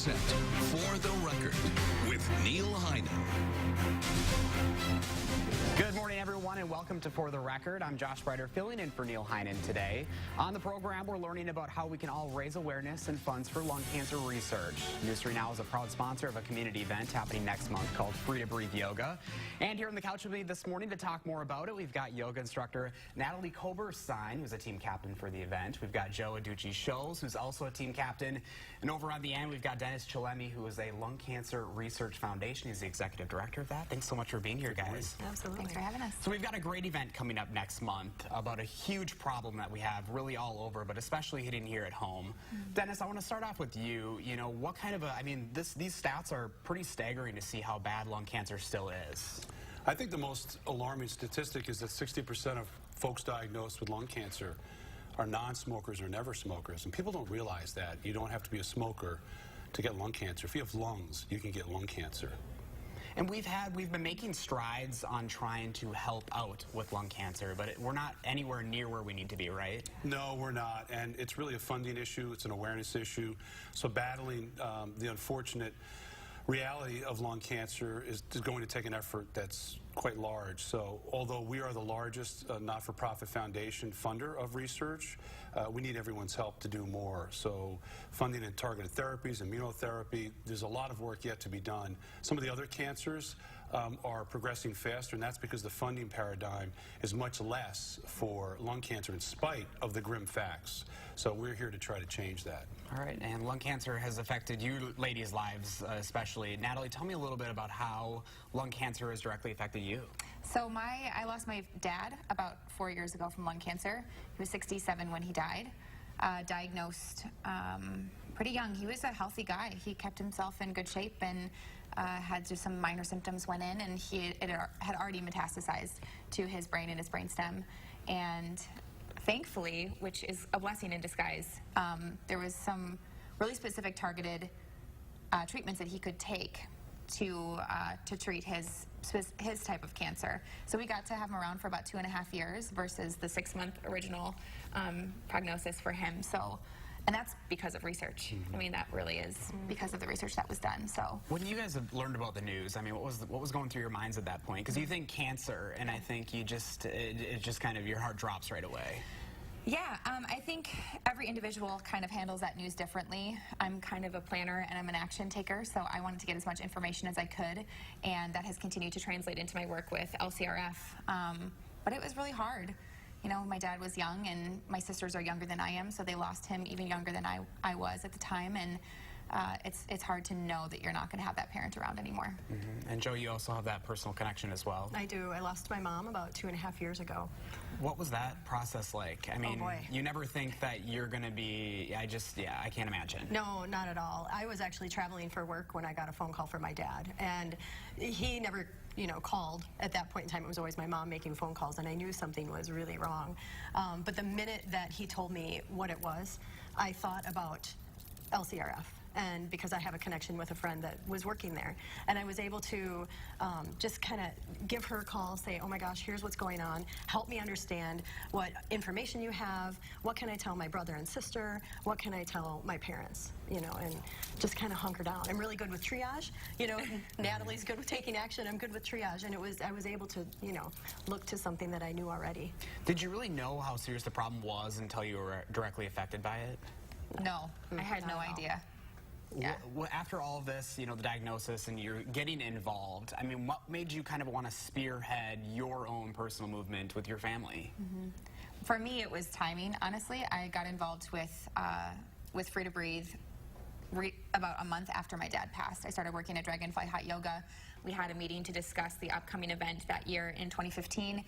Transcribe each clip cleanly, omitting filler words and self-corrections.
set for the record with Neil Heinen. Good morning, everyone, and welcome to For the Record. I'm Josh Breiter, filling in for Neil Heinen today. On the program, we're learning about how we can all raise awareness and funds for lung cancer research. News 3 Now is a proud sponsor of a community event happening next month called Free to Breathe Yoga. And here on the couch with me this morning to talk more about it, we've got yoga instructor Natalie Koberstein, who's a team captain for the event. We've got Joanne Adducci-Schulz, who's also a team captain. And over on the end, we've got Chillemi, who is a Lung Cancer Research Foundation. He's the executive director of that. Thanks so much for being here, guys. Absolutely. Thanks for having us. So we've got a great event coming up next month about a huge problem that we have really all over, but especially hitting here at home. Dennis, I want to start off with you. You know, what kind of these stats are pretty staggering to see how bad lung cancer still is. I think the most alarming statistic is that 60% of folks diagnosed with lung cancer are non-smokers or never smokers. And people don't realize that. You don't have to be a smoker to get lung cancer. If you have lungs, you can get lung cancer. And we've been making strides on trying to help out with lung cancer, but we're not anywhere near where we need to be, right? No, we're not. And it's really a funding issue. It's an awareness issue. So battling the unfortunate reality of lung cancer is going to take an effort that's quite large. So although we are the largest not-for-profit foundation funder of research, we need everyone's help to do more. So funding in targeted therapies, immunotherapy, there's a lot of work yet to be done. Some of the other cancers are progressing faster, and that's because the funding paradigm is much less for lung cancer in spite of the grim facts. So we're here to try to change that. All right, and lung cancer has affected you ladies' lives especially. Natalie, tell me a little bit about how lung cancer has directly affected you. So I lost my dad about 4 years ago from lung cancer. He was 67 when he died, diagnosed pretty young. He was a healthy guy. He kept himself in good shape and had just some minor symptoms went in, and it had already metastasized to his brain and his brainstem. And thankfully, which is a blessing in disguise, there was some really specific targeted treatments that he could take to treat his type of cancer. So we got to have him around for about 2.5 years versus the 6-month original prognosis for him. So, and that's because of research. I mean, that really is because of the research that was done. So when you guys have learned about the news, I mean, what was going through your minds at that point? Because you think cancer, and I think it just kind of, your heart drops right away. Yeah, I think every individual kind of handles that news differently. I'm kind of a planner and I'm an action taker, so I wanted to get as much information as I could, and that has continued to translate into my work with LCRF. But it was really hard. You know, my dad was young, and my sisters are younger than I am, so they lost him even younger than I was at the time, and it's hard to know that you're not going to have that parent around anymore. And Joe, you also have that personal connection as well. I do. I lost my mom about 2.5 years ago. What was that process like? I mean, you never think that you're going to be, I can't imagine. No, not at all. I was actually traveling for work when I got a phone call from my dad, and he never, called at that point in time. It was always my mom making phone calls, and I knew something was really wrong. But the minute that he told me what it was, I thought about LCRF. And because I have a connection with a friend that was working there, and I was able to just kind of give her a call, say, oh my gosh, here's what's going on, help me understand what information you have, what can I tell my brother and sister, what can I tell my parents, and just kind of hunker down. I'm really good with triage, Natalie's good with taking action, I'm good with triage, and I was able to, look to something that I knew already. Did you really know how serious the problem was until you were directly affected by it? No, I had no idea. Yeah. Well, after all of this, the diagnosis, and you're getting involved, I mean, what made you kind of want to spearhead your own personal movement with your family? For me, it was timing, honestly. I got involved with Free to Breathe about a month after my dad passed. I started working at Dragonfly Hot Yoga. We had a meeting to discuss the upcoming event that year in 2015,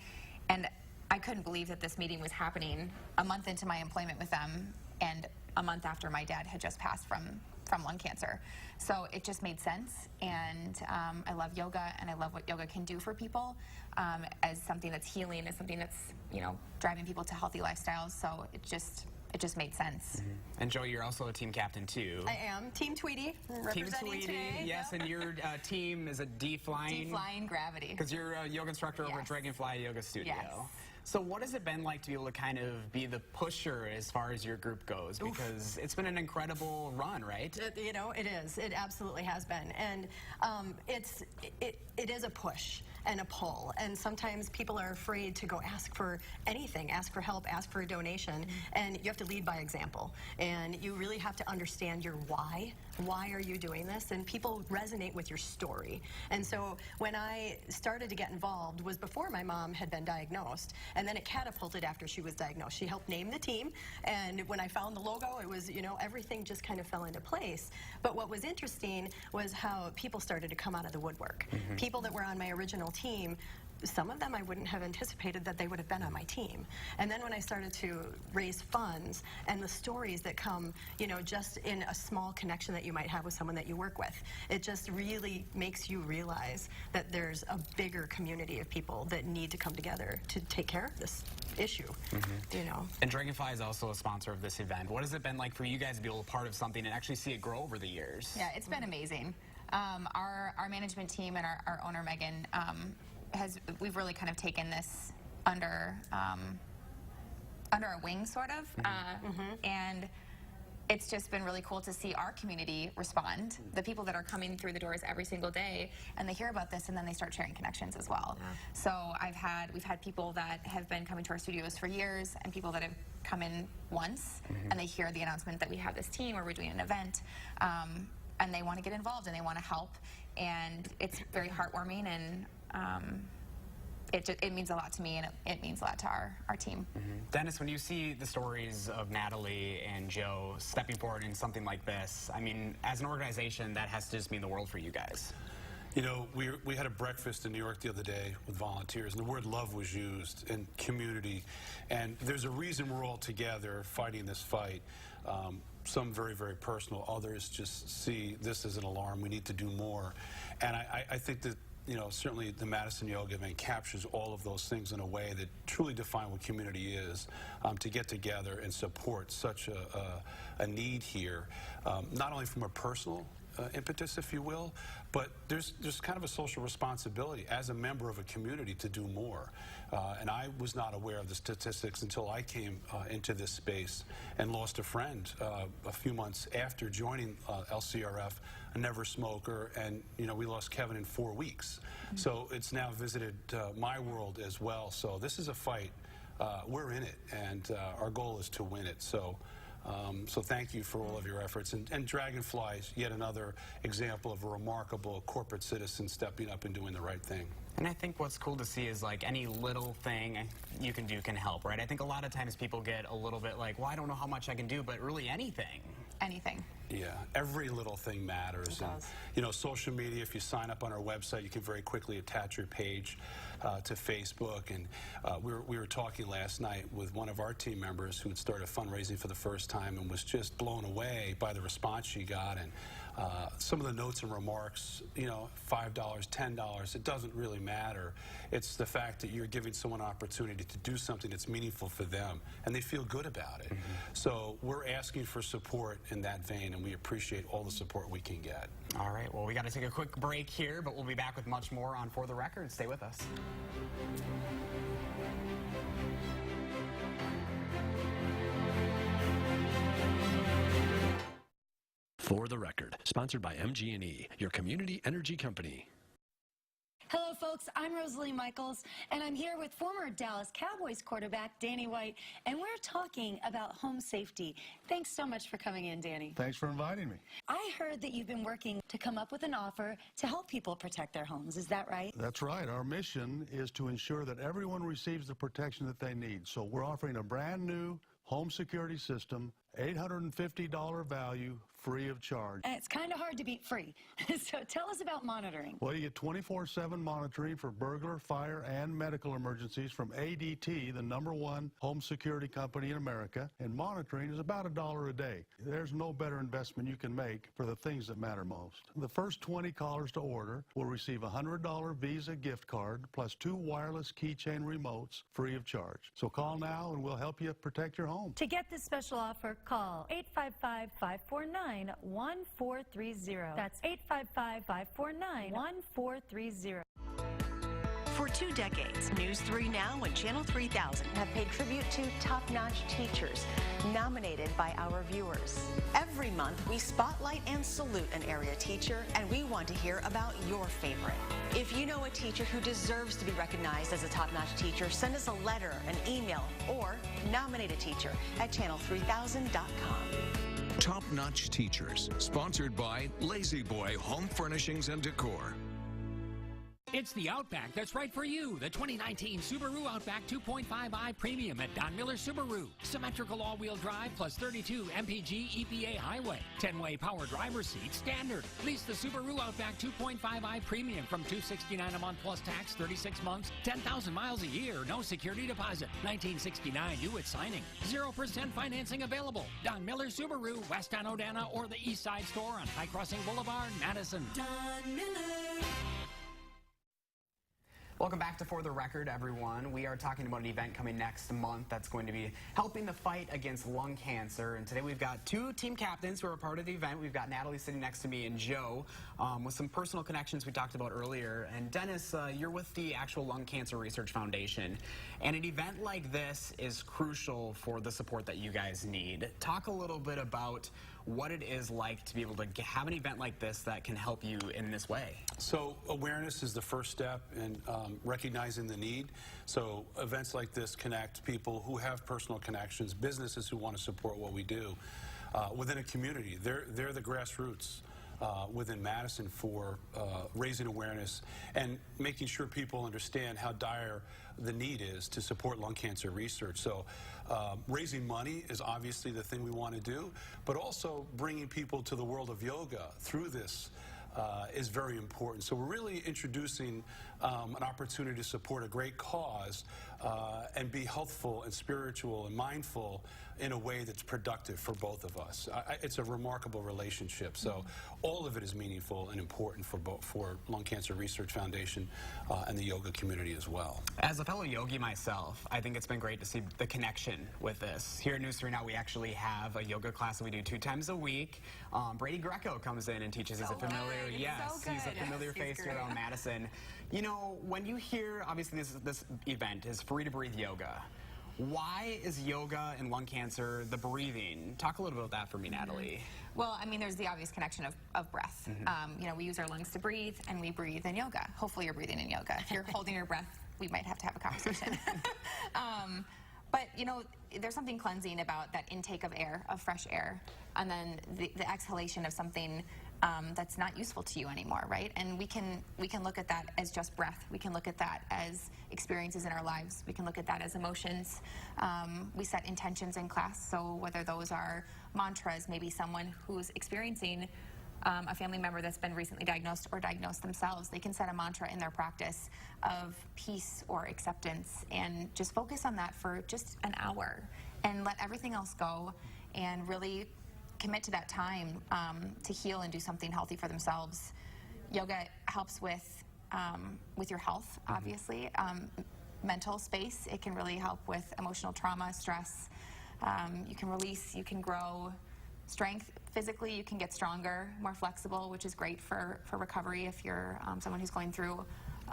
and I couldn't believe that this meeting was happening a month into my employment with them, and a month after my dad had just passed from lung cancer. So it just made sense, and I love yoga, and I love what yoga can do for people as something that's healing, as something that's driving people to healthy lifestyles. So it just made sense. And Joe, you're also a team captain too. I am. Team Tweety, representing Team Tweety, today. yes, and your team is a D-Flying. D-Flying Gravity. Because you're a yoga instructor over at Dragonfly Yoga Studio. Yes. So what has it been like to be able to kind of be the pusher as far as your group goes? Because it's been an incredible run, right? You know, it is. It absolutely has been. And it is a push and a pull. And sometimes people are afraid to go ask for anything, ask for help, ask for a donation. And you have to lead by example. And you really have to understand your why. Why are you doing this? And people resonate with your story. And so when I started to get involved was before my mom had been diagnosed. And then it catapulted after she was diagnosed. She helped name the team. And when I found the logo, it was, you know, everything just kind of fell into place. But what was interesting was how people started to come out of the woodwork. People that were on my original team, some of them I wouldn't have anticipated that they would have been on my team. And then when I started to raise funds and the stories that come, you know, just in a small connection that you might have with someone that you work with, it just really makes you realize that there's a bigger community of people that need to come together to take care of this issue, you know. And Dragonfly is also a sponsor of this event. What has it been like for you guys to be able to be part of something and actually see it grow over the years? Yeah, it's been amazing. Our management team and our owner, Megan, we've really kind of taken this under our wing, sort of, and it's just been really cool to see our community respond. The people that are coming through the doors every single day, and they hear about this, and then they start sharing connections as well. So we've had people that have been coming to our studios for years, and people that have come in once, and they hear the announcement that we have this team or we're doing an event, and they want to get involved and they want to help, and it's very heartwarming, and it means a lot to me, and it means a lot to our team. Dennis, when you see the stories of Natalie and Joe stepping forward in something like this, I mean, as an organization, that has to just mean the world for you guys. You know, we had a breakfast in New York the other day with volunteers, and the word love was used, and community. And there's a reason we're all together fighting this fight. Some very, very personal. Others just see this as an alarm. We need to do more. And I think that, you know, certainly the Madison Yoga event captures all of those things in a way that truly define what community is, to get together and support such a need here, not only from a personal impetus, if you will, but there's kind of a social responsibility as a member of a community to do more. And I was not aware of the statistics until I came into this space and lost a friend a few months after joining LCRF, a never smoker, and you know, we lost Kevin in 4 weeks. So it's now visited my world as well. So this is a fight. We're in it, and our goal is to win it. So thank you for all of your efforts. And Dragonfly is yet another example of a remarkable corporate citizen stepping up and doing the right thing. And I think what's cool to see is like any little thing you can do can help, right? I think a lot of times people get a little bit like, well, I don't know how much I can do, but really anything. Anything. Yeah, every little thing matters. And, you know, social media, if you sign up on our website, you can very quickly attach your page to Facebook. And we were talking last night with one of our team members who had started fundraising for the first time and was just blown away by the response she got. And some of the notes and remarks, you know, $5, $10, it doesn't really matter. It's the fact that you're giving someone an opportunity to do something that's meaningful for them, and they feel good about it. So we're asking for support in that vein, and we appreciate all the support we can get. All right, well, we got to take a quick break here, but we'll be back with much more on For the Record. Stay with us. For the Record, sponsored by MG&E, your community energy company. Hello, folks. I'm Rosalie Michaels, and I'm here with former Dallas Cowboys quarterback Danny White, and we're talking about home safety. Thanks so much for coming in, Danny. Thanks for inviting me. I heard that you've been working to come up with an offer to help people protect their homes. Is that right? That's right. Our mission is to ensure that everyone receives the protection that they need. So we're offering a brand new home security system, $850 value, free of charge. And it's kind of hard to beat free. So tell us about monitoring. Well, you get 24/7 monitoring for burglar, fire, and medical emergencies from ADT, the #1 home security company in America. And monitoring is about $1 a day. There's no better investment you can make for the things that matter most. The first 20 callers to order will receive a $100 Visa gift card plus 2 wireless keychain remotes free of charge. So call now and we'll help you protect your home. To get this special offer, call 855-549-1430. That's 855-549-1430. For 2 decades, News 3 Now and Channel 3000 have paid tribute to top-notch teachers nominated by our viewers. Every month, we spotlight and salute an area teacher, and we want to hear about your favorite. If you know a teacher who deserves to be recognized as a top-notch teacher, send us a letter, an email, or nominate a teacher at channel3000.com. Top-notch teachers, sponsored by Lazy Boy Home Furnishings and Decor. It's the Outback that's right for you. The 2019 Subaru Outback 2.5i Premium at Don Miller Subaru. Symmetrical all-wheel drive plus 32 MPG EPA highway. 10-way power driver's seat standard. Lease the Subaru Outback 2.5i Premium from $269 a month plus tax, 36 months, 10,000 miles a year, no security deposit. 1969 due at signing. 0% financing available. Don Miller Subaru, West on Odana or the East Side store on High Crossing Boulevard, Madison. Don Miller. Welcome back to For the Record, everyone. We are talking about an event coming next month that's going to be helping the fight against lung cancer. And today we've got 2 team captains who are a part of the event. We've got Natalie sitting next to me and Joe with some personal connections we talked about earlier. And Dennis, you're with the actual Lung Cancer Research Foundation. And an event like this is crucial for the support that you guys need. Talk a little bit about what it is like to be able to have an event like this that can help you in this way. So awareness is the first step in recognizing the need. So events like this connect people who have personal connections, businesses who want to support what we do within a community. They're the grassroots within Madison for raising awareness and making sure people understand how dire the need is to support lung cancer research. So raising money is obviously the thing we want to do, but also bringing people to the world of yoga through this is very important. So we're really introducing an opportunity to support a great cause and be healthful and spiritual and mindful in a way that's productive for both of us. It's a remarkable relationship. So all of it is meaningful and important for Lung Cancer Research Foundation and the yoga community as well. As a fellow yogi myself, I think it's been great to see the connection with this. Here at News 3 Now, we actually have a yoga class that we do 2 times a week. Brady Greco comes in and teaches. He's a familiar, he's a familiar face here on Madison. You know, when you hear, obviously this event is Free to Breathe Yoga. Why is yoga and lung cancer, the breathing? Talk a little bit about that for me, Natalie. Well, I mean, there's the obvious connection of breath. You know, we use our lungs to breathe, and we breathe in yoga. Hopefully you're breathing in yoga. If you're holding your breath, we might have to have a conversation. But, you know, there's something cleansing about that intake of air, of fresh air, and then the exhalation of something that's not useful to you anymore, right? And we can look at that as just breath. We can look at that as experiences in our lives. We can look at that as emotions. We set intentions in class, so whether those are mantras, maybe someone who's experiencing a family member that's been recently diagnosed or diagnosed themselves, they can set a mantra in their practice of peace or acceptance and just focus on that for just an hour and let everything else go and really commit to that time to heal and do something healthy for themselves. Yoga helps with your health, obviously. Mental space, it can really help with emotional trauma, stress. You can release, you can grow. Strength, physically, you can get stronger, more flexible, which is great for recovery if you're someone who's going through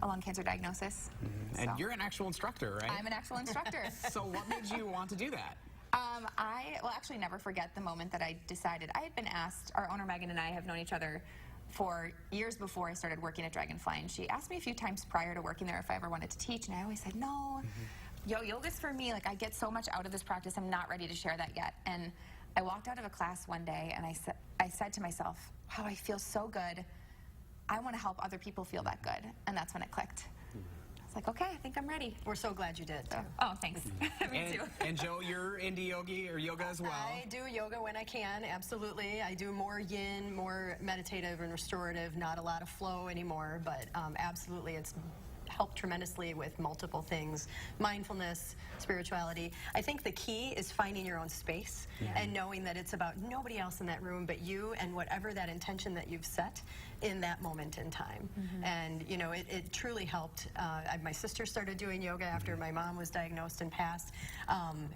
a lung cancer diagnosis. And you're an actual instructor, right? I'm an actual instructor. So what made you want to do that? I will actually never forget the moment that I decided. I had been asked, our owner Megan and I have known each other for years before I started working at Dragonfly, and she asked me a few times prior to working there if I ever wanted to teach, and I always said, no, yoga's for me. Like, I get so much out of this practice, I'm not ready to share that yet. And I walked out of a class one day, and I said to myself, wow, I feel so good. I want to help other people feel that good, and that's when it clicked. I was like, okay, I think I'm ready. We're so glad you did. Oh, thanks. Me too. And Joe, you're into yoga as well. I do yoga when I can, absolutely. I do more yin, more meditative and restorative, not a lot of flow anymore, but absolutely it's helped tremendously with multiple things. Mindfulness, spirituality. I think the key is finding your own space and knowing that it's about nobody else in that room but you and whatever that intention that you've set in that moment in time. And, you know, it truly helped. My sister started doing yoga after my mom was diagnosed and passed.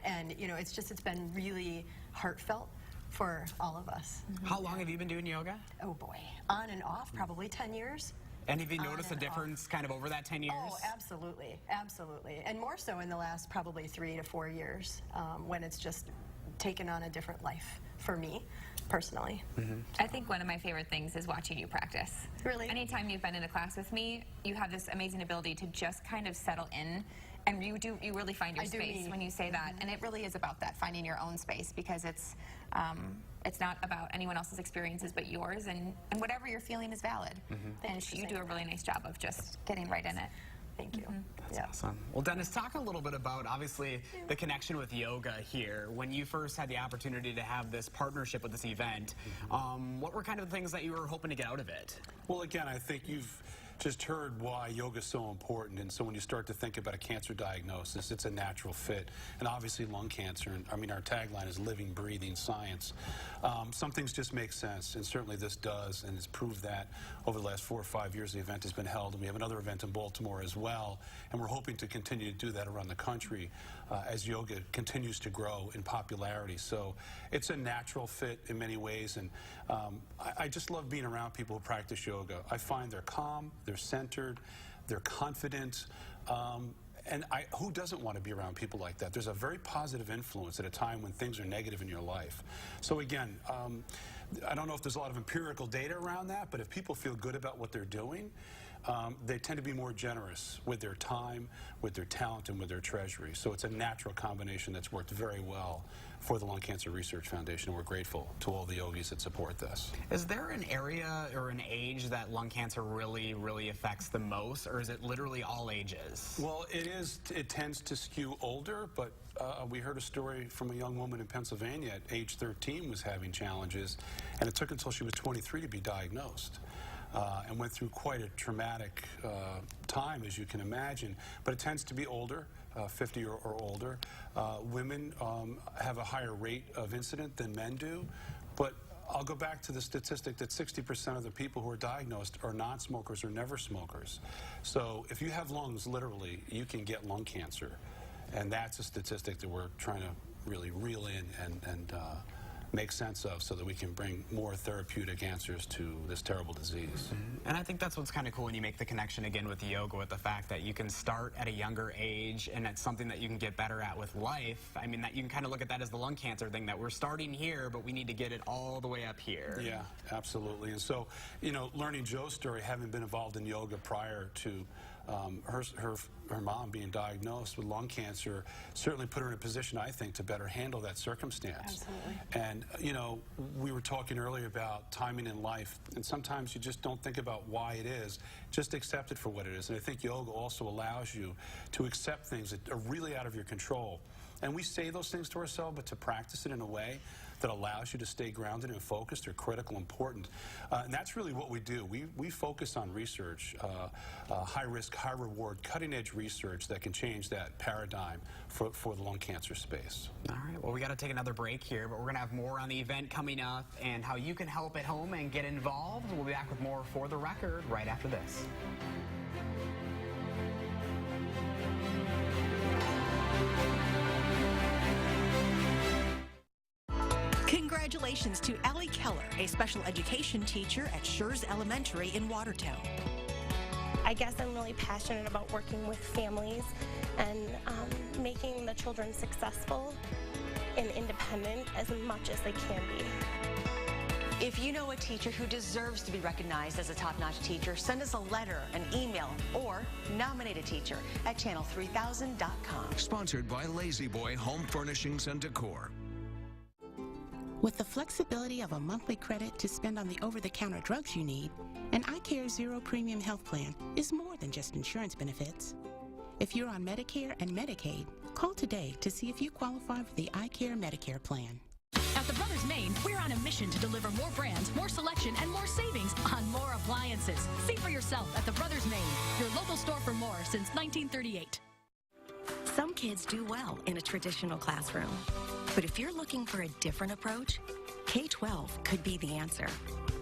And, you know, it's been really heartfelt for all of us. How long have you been doing yoga? Oh, boy. On and off, probably 10 years. And have you noticed a difference kind of over that 10 years? Oh, absolutely, absolutely. And more so in the last probably 3 to 4 years, when it's just taken on a different life for me, personally. I think one of my favorite things is watching you practice. Really? Anytime you've been in a class with me, you have this amazing ability to just kind of settle in. And you really find your space when you say that. And it really is about that, finding your own space, because it's not about anyone else's experiences but yours, and whatever you're feeling is valid. And you do a really nice job of just getting right in it. Thank you. That's awesome. Well, Dennis, talk a little bit about, obviously, the connection with yoga here. When you first had the opportunity to have this partnership with this event, what were kind of the things that you were hoping to get out of it? Well, again, I think you've just heard why yoga is so important, and so when you start to think about a cancer diagnosis, it's a natural fit. And obviously lung cancer, and I mean, our tagline is living, breathing science. Some things just make sense, and certainly this does, and it's proved that over the last 4 or 5 years the event has been held, and we have another event in Baltimore as well, and we're hoping to continue to do that around the country as yoga continues to grow in popularity. So it's a natural fit in many ways, and I just love being around people who practice yoga. I find they're calm, they're centered, they're confident, and who doesn't want to be around people like that? There's a very positive influence at a time when things are negative in your life. So again, I don't know if there's a lot of empirical data around that, but if people feel good about what they're doing, they tend to be more generous with their time, with their talent, and with their treasury. So it's a natural combination that's worked very well for the Lung Cancer Research Foundation, and we're grateful to all the yogis that support this. Is there an area or an age that lung cancer really, really affects the most, or is it literally all ages? Well, it tends to skew older, but we heard a story from a young woman in Pennsylvania at age 13 was having challenges, and it took until she was 23 to be diagnosed. And went through quite a traumatic time, as you can imagine. But it tends to be older, 50 or older. Women have a higher rate of incident than men do. But I'll go back to the statistic that 60% of the people who are diagnosed are non-smokers or never smokers. So if you have lungs, literally, you can get lung cancer. And that's a statistic that we're trying to really reel in and make sense of, so that we can bring more therapeutic answers to this terrible disease. And I think that's what's kind of cool when you make the connection again with yoga, with the fact that you can start at a younger age, and it's something that you can get better at with life. I mean, that you can kind of look at that as the lung cancer thing, that we're starting here, but we need to get it all the way up here. Yeah, absolutely. And so, you know, learning Joe's story, having been involved in yoga prior to her mom being diagnosed with lung cancer, certainly put her in a position, I think, to better handle that circumstance. Absolutely. And, you know, we were talking earlier about timing in life, and sometimes you just don't think about why it is. Just accept it for what it is. And I think yoga also allows you to accept things that are really out of your control. And we say those things to ourselves, but to practice it in a way that allows you to stay grounded and focused are critical, important. And that's really what we do. We focus on research, high risk, high reward, cutting edge research that can change that paradigm for the lung cancer space. All right, well, we got to take another break here, but we're going to have more on the event coming up and how you can help at home and get involved. We'll be back with more For the Record right after this. Congratulations to Allie Keller, a special education teacher at Schurz Elementary in Watertown. I guess I'm really passionate about working with families and making the children successful and independent as much as they can be. If you know a teacher who deserves to be recognized as a top-notch teacher, send us a letter, an email, or nominate a teacher at channel3000.com. Sponsored by Lazy Boy Home Furnishings and Decor. With the flexibility of a monthly credit to spend on the over-the-counter drugs you need, an iCare Zero Premium Health Plan is more than just insurance benefits. If you're on Medicare and Medicaid, call today to see if you qualify for the iCare Medicare plan. At the Brothers Maine, we're on a mission to deliver more brands, more selection, and more savings on more appliances. See for yourself at the Brothers Maine, your local store for more since 1938. Some kids do well in a traditional classroom. But if you're looking for a different approach, K-12 could be the answer.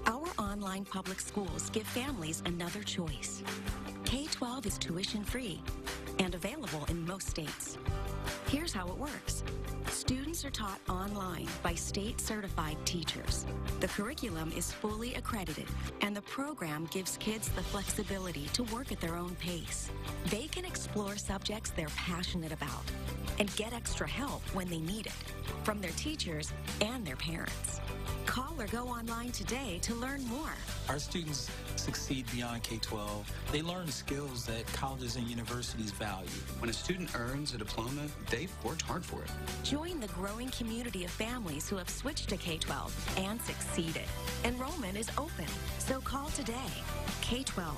Our online public schools give families another choice. K-12 is tuition-free and available in most states. Here's how it works. Students are taught online by state-certified teachers. The curriculum is fully accredited, and the program gives kids the flexibility to work at their own pace. They can explore subjects they're passionate about and get extra help when they need it from their teachers and their parents. Call or go online today to learn more. Our students succeed beyond K-12. They learn skills that colleges and universities value. When a student earns a diploma, they've worked hard for it. Join the growing community of families who have switched to K-12 and succeeded. Enrollment is open, so call today. K-12,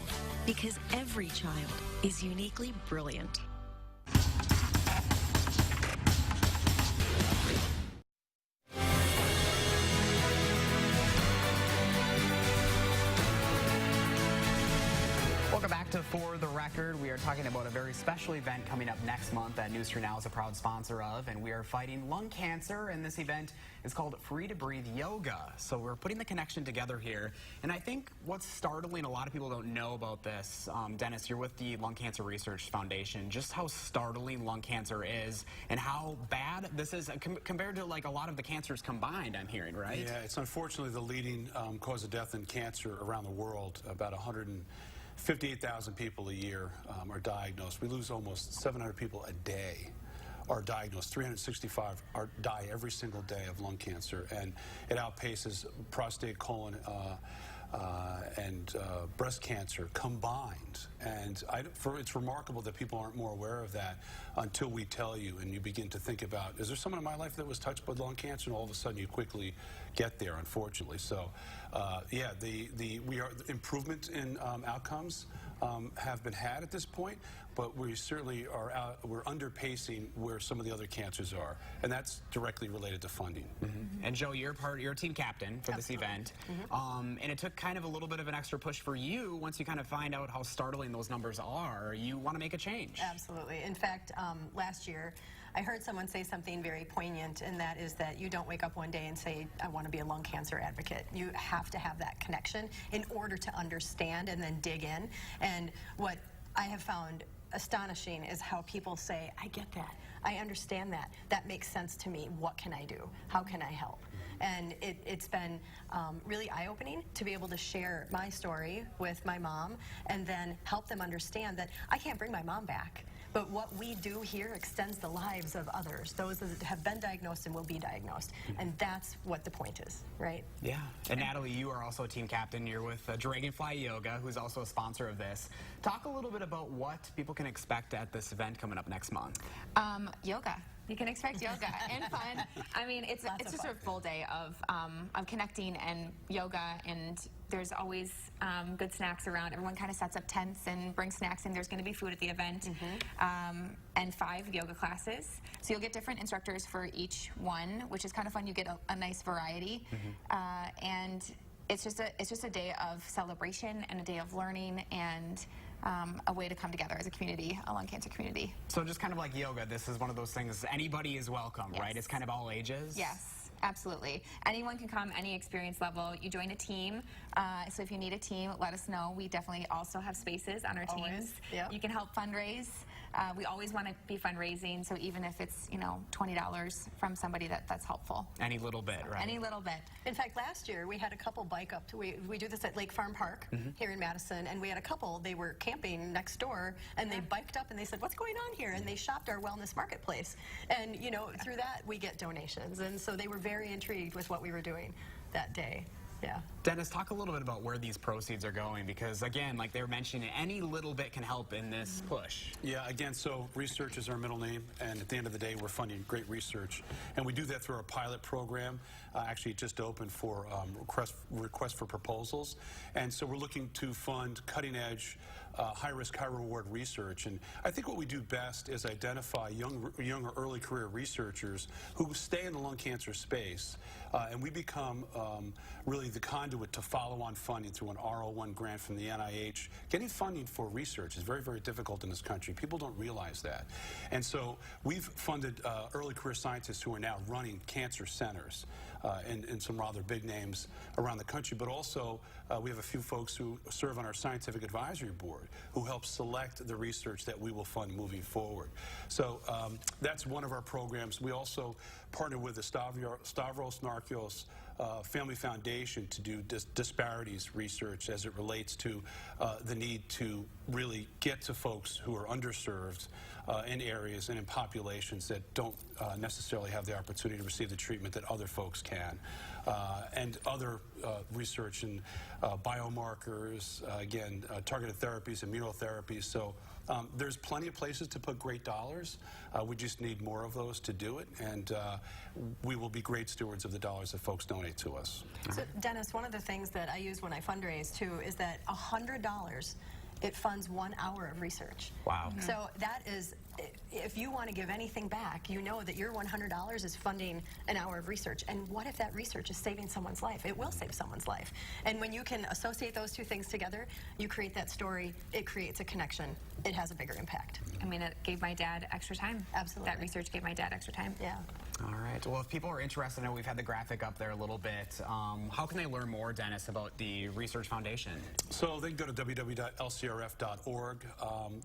because every child is uniquely brilliant. Welcome back to For the Record. We are talking about a very special event coming up next month that News 3 Now is a proud sponsor of, and we are fighting lung cancer, and this event is called Free to Breathe Yoga. So we're putting the connection together here, and I think what's startling, a lot of people don't know about this, Dennis, you're with the Lung Cancer Research Foundation, just how startling lung cancer is and how bad this is compared to like a lot of the cancers combined, I'm hearing, right? Yeah, it's unfortunately the leading cause of death in cancer around the world. About 158,000 people a year are diagnosed. We lose almost 700 people a day are diagnosed. 365 die every single day of lung cancer, and it outpaces prostate, colon, and breast cancer combined. And it's remarkable that people aren't more aware of that until we tell you, and you begin to think about, is there someone in my life that was touched by lung cancer? And all of a sudden you quickly get there, unfortunately. So yeah, improvement in outcomes have been had at this point, but we certainly we're underpacing where some of the other cancers are, and that's directly related to funding. Mm-hmm. And Joe, you're a team captain for this event, and it took kind of a little bit of an extra push for you once you kind of find out how startling those numbers are. You want to make a change. Absolutely. In fact, last year, I heard someone say something very poignant, and that is that you don't wake up one day and say, I want to be a lung cancer advocate. You have to have that connection in order to understand and then dig in. And what I have found astonishing is how people say, I get that, I understand that, that makes sense to me, what can I do, how can I help? And it's been really eye-opening to be able to share my story with my mom and then help them understand that I can't bring my mom back. But what we do here extends the lives of others, those that have been diagnosed and will be diagnosed. And that's what the point is, right? Yeah. And Natalie, you are also a team captain. You're with Dragonfly Yoga, who's also a sponsor of this. Talk a little bit about what people can expect at this event coming up next month. Yoga. You can expect yoga and fun. I mean, it's just a full day of connecting and yoga, and there's always good snacks around. Everyone kind of sets up tents and brings snacks, and there's going to be food at the event, and 5 yoga classes. So you'll get different instructors for each one, which is kind of fun. You get a nice variety, and it's just a day of celebration and a day of learning and a way to come together as a community, a lung cancer community. So just kind of like yoga, this is one of those things, anybody is welcome, right? It's kind of all ages? Yes, absolutely. Anyone can come, any experience level. You join a team, so if you need a team, let us know. We definitely also have spaces on our teams. Yep. You can help fundraise. We always want to be fundraising, so even if it's, $20 from somebody, that's helpful. Any little bit, right? Any little bit. In fact, last year we had a couple bike up to, we do this at Lake Farm Park here in Madison, and we had a couple, they were camping next door, and they biked up and they said, what's going on here? And they shopped our wellness marketplace. And, through that we get donations. And so they were very intrigued with what we were doing that day. Yeah. Dennis, talk a little bit about where these proceeds are going, because again, like they were mentioning, any little bit can help in this push. Yeah, again, so research is our middle name, and at the end of the day, we're funding great research. And we do that through our pilot program. Actually, it just opened for requests for proposals. And so we're looking to fund cutting-edge, high-risk, high-reward research. And I think what we do best is identify young or early career researchers who stay in the lung cancer space, and we become really the conduit to follow on funding through an R01 grant from the NIH. Getting funding for research is very, very difficult in this country. People don't realize that. And so we've funded early career scientists who are now running cancer centers. and some rather big names around the country, but also we have a few folks who serve on our scientific advisory board who help select the research that we will fund moving forward. So that's one of our programs. We also partner with the Stavros Narkios Family Foundation to do disparities research as it relates to the need to really get to folks who are underserved in areas and in populations that don't necessarily have the opportunity to receive the treatment that other folks can. And other research in biomarkers, again, targeted therapies, immunotherapies. So there's plenty of places to put great dollars. We just need more of those to do it, and we will be great stewards of the dollars that folks donate to us. So, Dennis, one of the things that I use when I fundraise, too, is that $100, it funds 1 hour of research. Wow. So that is, if you want to give anything back, you know that your $100 is funding an hour of research. And what if that research is saving someone's life? It will save someone's life. And when you can associate those two things together, you create that story, it creates a connection, it has a bigger impact. I mean, it gave my dad extra time. Absolutely. That research gave my dad extra time. Yeah. All right. Well, if people are interested, I know we've had the graphic up there a little bit. How can they learn more, Dennis, about the Research Foundation? So they can go to www.lcrf.org.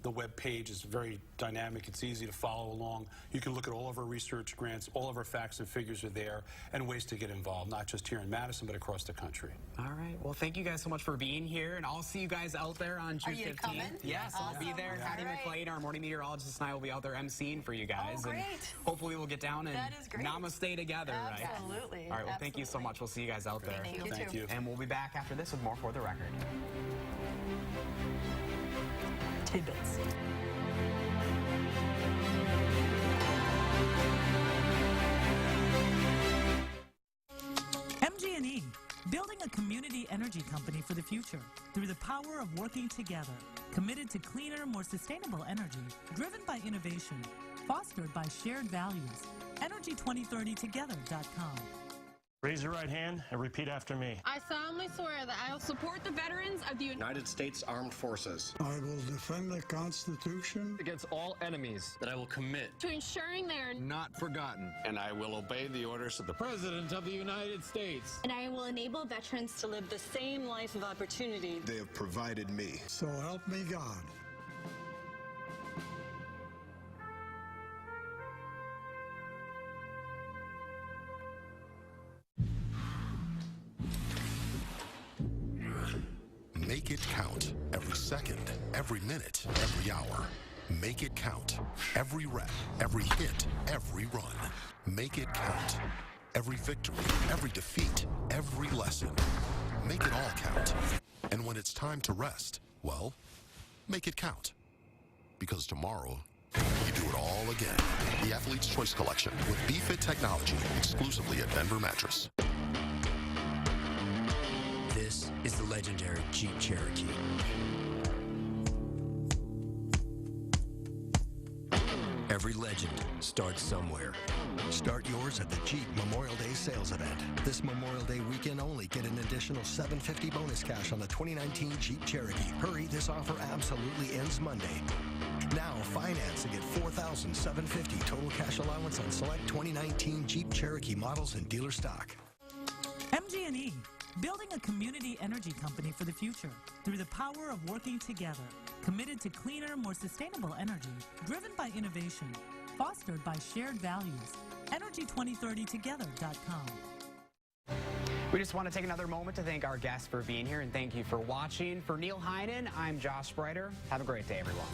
The web page is very dynamic. It's easy to follow along. You can look at all of our research grants. All of our facts and figures are there, and ways to get involved, not just here in Madison, but across the country. All right. Well, thank you guys so much for being here, and I'll see you guys out there on June 15th. Coming? Yes, Awesome. I'll be there. Hattie McLean, our morning meteorologist, and I will be out there emceeing for you guys. Oh, great. And hopefully we'll get down and That is great. namaste together, right? Absolutely. All right. Well, thank you so much. We'll see you guys out there. Thank you. And we'll be back after this with more For the Record. Tidbits. MG&E, building a community energy company for the future through the power of working together, committed to cleaner, more sustainable energy, driven by innovation, fostered by shared values. Energy2030together.com. Raise your right hand and repeat after me. I solemnly swear that I will support the veterans of the United States Armed Forces. I will defend the Constitution against all enemies. That I will commit to ensuring they are not forgotten. And I will obey the orders of the President of the United States. And I will enable veterans to live the same life of opportunity they have provided me. So help me God. Make it count. Every second, every minute, every hour. Make it count. Every rep, every hit, every run. Make it count. Every victory, every defeat, every lesson. Make it all count. And when it's time to rest, well, make it count. Because tomorrow, you do it all again. The Athlete's Choice Collection with B-Fit technology, exclusively at Denver Mattress. This is the legendary Jeep Cherokee. Every legend starts somewhere. Start yours at the Jeep Memorial Day sales event. This Memorial Day weekend only, get an additional $750 bonus cash on the 2019 Jeep Cherokee. Hurry, this offer absolutely ends Monday. Now finance and get $4,750 total cash allowance on select 2019 Jeep Cherokee models and dealer stock. MG&E, building a community energy company for the future through the power of working together, committed to cleaner, more sustainable energy, driven by innovation, fostered by shared values. Energy2030together.com. We just want to take another moment to thank our guests for being here and thank you for watching. For Neil Heinen, I'm Josh Spreiter. Have a great day, everyone.